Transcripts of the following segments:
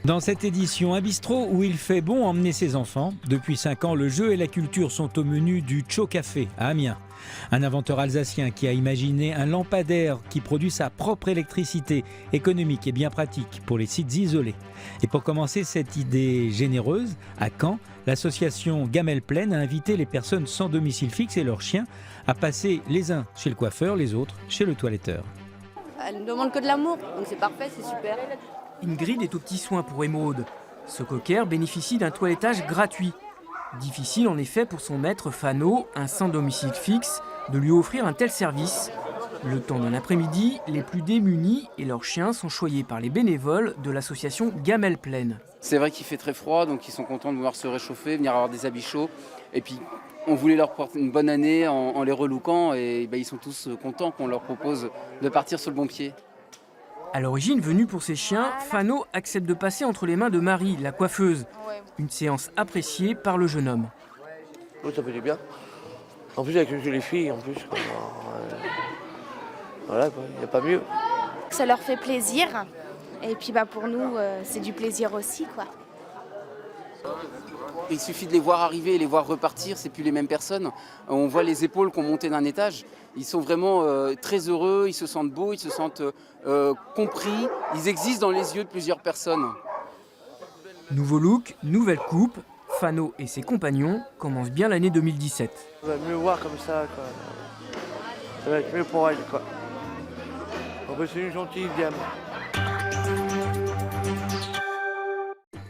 Dans cette édition, un bistrot où il fait bon emmener ses enfants. Depuis 5 ans, le jeu et la culture sont au menu du Cho Café à Amiens. Un inventeur alsacien qui a imaginé un lampadaire qui produit sa propre électricité, économique et bien pratique pour les sites isolés. Et pour commencer cette idée généreuse, à Caen, l'association Gamelle Plaine a invité les personnes sans domicile fixe et leurs chiens à passer les uns chez le coiffeur, les autres chez le toiletteur. Elle ne demande que de l'amour, donc c'est parfait, c'est super. Ingrid est aux petits soins pour Émaude. Ce cocker bénéficie d'un toilettage gratuit. Difficile en effet pour son maître Fano, un sans domicile fixe, de lui offrir un tel service. Le temps d'un après-midi, les plus démunis et leurs chiens sont choyés par les bénévoles de l'association Gamelle Plaine. C'est vrai qu'il fait très froid, donc ils sont contents de pouvoir se réchauffer, venir avoir des habits chauds. Et puis on voulait leur porter une bonne année en les relooquant et ils sont tous contents qu'on leur propose de partir sur le bon pied. À l'origine, venu pour ses chiens, Fano accepte de passer entre les mains de Marie, la coiffeuse. Une séance appréciée par le jeune homme. Oh, ça fait du bien. En plus, avec les filles, en plus. Voilà, il n'y a pas mieux. Ça leur fait plaisir. Et puis pour nous, c'est du plaisir aussi, quoi. Il suffit de les voir arriver et les voir repartir, c'est plus les mêmes personnes. On voit les épaules qu'on montait d'un étage. Ils sont vraiment très heureux, ils se sentent beaux, ils se sentent compris. Ils existent dans les yeux de plusieurs personnes. Nouveau look, nouvelle coupe. Fano et ses compagnons commencent bien l'année 2017. On va mieux voir comme ça, quoi. Ça va être mieux pour elle, quoi. C'est une gentille dame.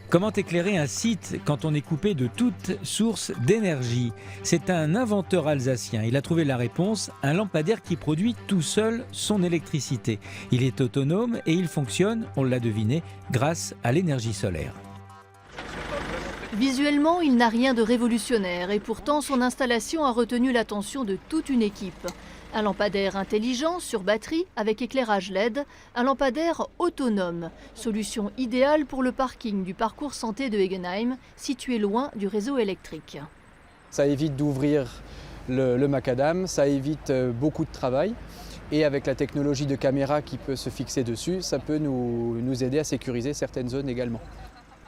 Comment éclairer un site quand on est coupé de toute source d'énergie? C'est un inventeur alsacien. Il a trouvé la réponse, un lampadaire qui produit tout seul son électricité. Il est autonome et il fonctionne, on l'a deviné, grâce à l'énergie solaire. Visuellement, il n'a rien de révolutionnaire et pourtant son installation a retenu l'attention de toute une équipe. Un lampadaire intelligent sur batterie avec éclairage LED, un lampadaire autonome, solution idéale pour le parking du parcours santé de Egenheim, situé loin du réseau électrique. Ça évite d'ouvrir le macadam, ça évite beaucoup de travail et avec la technologie de caméra qui peut se fixer dessus, ça peut nous aider à sécuriser certaines zones également.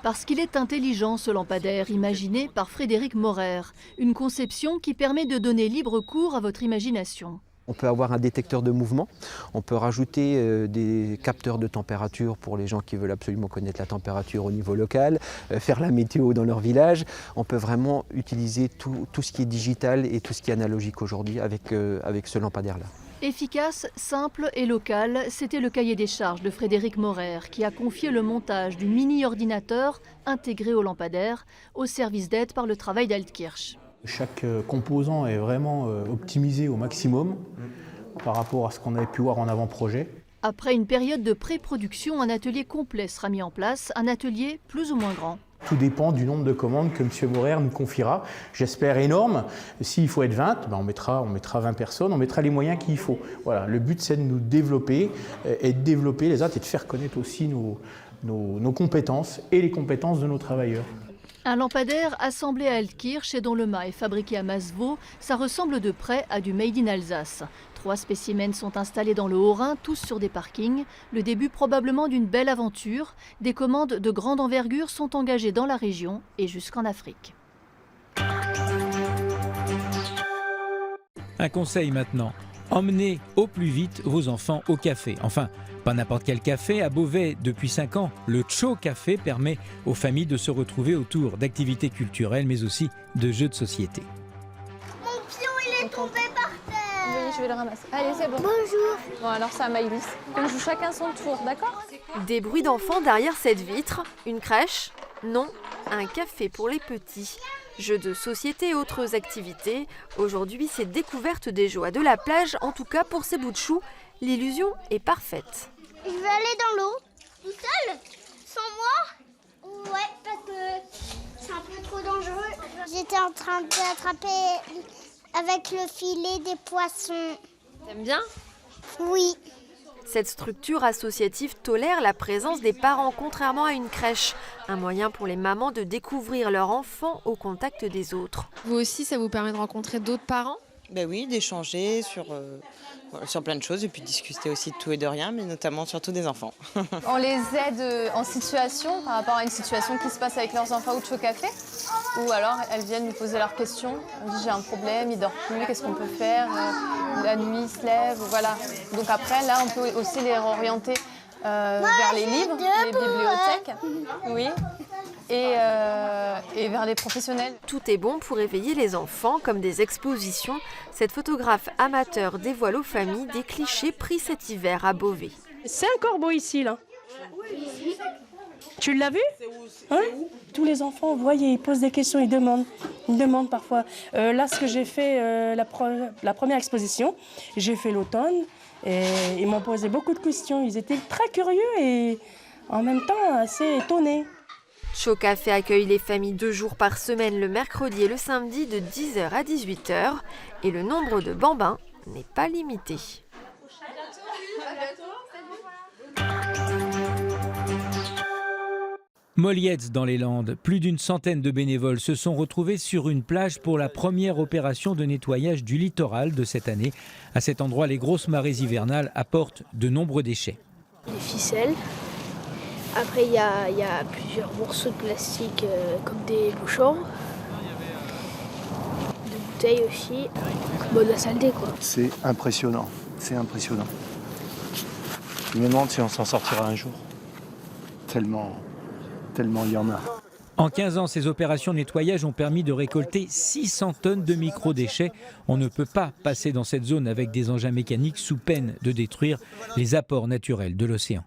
Parce qu'il est intelligent, ce lampadaire, imaginé par Frédéric Maurer, une conception qui permet de donner libre cours à votre imagination. On peut avoir un détecteur de mouvement, on peut rajouter des capteurs de température pour les gens qui veulent absolument connaître la température au niveau local, faire la météo dans leur village. On peut vraiment utiliser tout ce qui est digital et tout ce qui est analogique aujourd'hui avec ce lampadaire-là. Efficace, simple et local, c'était le cahier des charges de Frédéric Maurer qui a confié le montage du mini-ordinateur intégré au lampadaire au service d'aide par le travail d'Altkirch. Chaque composant est vraiment optimisé au maximum par rapport à ce qu'on avait pu voir en avant-projet. Après une période de pré-production, un atelier complet sera mis en place, un atelier plus ou moins grand. Tout dépend du nombre de commandes que M. Maurer nous confiera. J'espère énorme. S'il faut être 20, on mettra 20 personnes, on mettra les moyens qu'il faut. Voilà, le but c'est de nous développer et de développer les autres et de faire connaître aussi nos compétences et les compétences de nos travailleurs. Un lampadaire assemblé à Altkirch et dont le mât est fabriqué à Masevaux, ça ressemble de près à du Made in Alsace. 3 spécimens sont installés dans le Haut-Rhin, tous sur des parkings. Le début probablement d'une belle aventure. Des commandes de grande envergure sont engagées dans la région et jusqu'en Afrique. Un conseil maintenant, emmenez au plus vite vos enfants au café. Enfin, pas n'importe quel café. À Beauvais, depuis 5 ans, le Cho Café permet aux familles de se retrouver autour d'activités culturelles, mais aussi de jeux de société. Mon pion, il est tombé par terre. Oui, je vais le ramasser. Allez, c'est bon. Bonjour. Bon, alors c'est à Maïlis. On joue chacun son tour, d'accord? Des bruits d'enfants derrière cette vitre. Une crèche? Non, un café pour les petits. Jeux de société et autres activités. Aujourd'hui, c'est découverte des joies de la plage. En tout cas, pour ces bouts de chou, l'illusion est parfaite. Je vais aller dans l'eau. Tout seul? Sans moi? Ouais, parce que c'est un peu trop dangereux. J'étais en train d'attraper avec le filet des poissons. T'aimes bien? Oui. Cette structure associative tolère la présence des parents, contrairement à une crèche. Un moyen pour les mamans de découvrir leur enfant au contact des autres. Vous aussi, ça vous permet de rencontrer d'autres parents? Ben oui, d'échanger sur plein de choses et puis discuter aussi de tout et de rien, mais notamment surtout des enfants. On les aide en situation, par rapport à une situation qui se passe avec leurs enfants au Cho Café, ou alors elles viennent nous poser leurs questions. On dit j'ai un problème, il dort plus, qu'est-ce qu'on peut faire, la nuit il se lève, voilà. Donc après là on peut aussi les orienter vers les livres, les bibliothèques, oui. Et vers les professionnels. Tout est bon pour éveiller les enfants, comme des expositions. Cette photographe amateur dévoile aux familles des clichés pris cet hiver à Beauvais. C'est un corbeau ici, là. Tu l'as vu? Hein? Tous les enfants, vous voyez, ils posent des questions, ils demandent parfois. Là, ce que j'ai fait, la première exposition, j'ai fait l'automne, et ils m'ont posé beaucoup de questions. Ils étaient très curieux et en même temps assez étonnés. Cho Café accueille les familles 2 jours par semaine, le mercredi et le samedi de 10h à 18h. Et le nombre de bambins n'est pas limité. Mollietz dans les Landes, plus d'une centaine de bénévoles se sont retrouvés sur une plage pour la première opération de nettoyage du littoral de cette année. À cet endroit, les grosses marées hivernales apportent de nombreux déchets. Des ficelles. Après, il y a plusieurs morceaux de plastique comme des bouchons, de bouteilles aussi, bon, de la saleté quoi. C'est impressionnant, c'est impressionnant. Je me demande si on s'en sortira un jour. Tellement il y en a. En 15 ans, ces opérations de nettoyage ont permis de récolter 600 tonnes de micro-déchets. On ne peut pas passer dans cette zone avec des engins mécaniques sous peine de détruire les apports naturels de l'océan.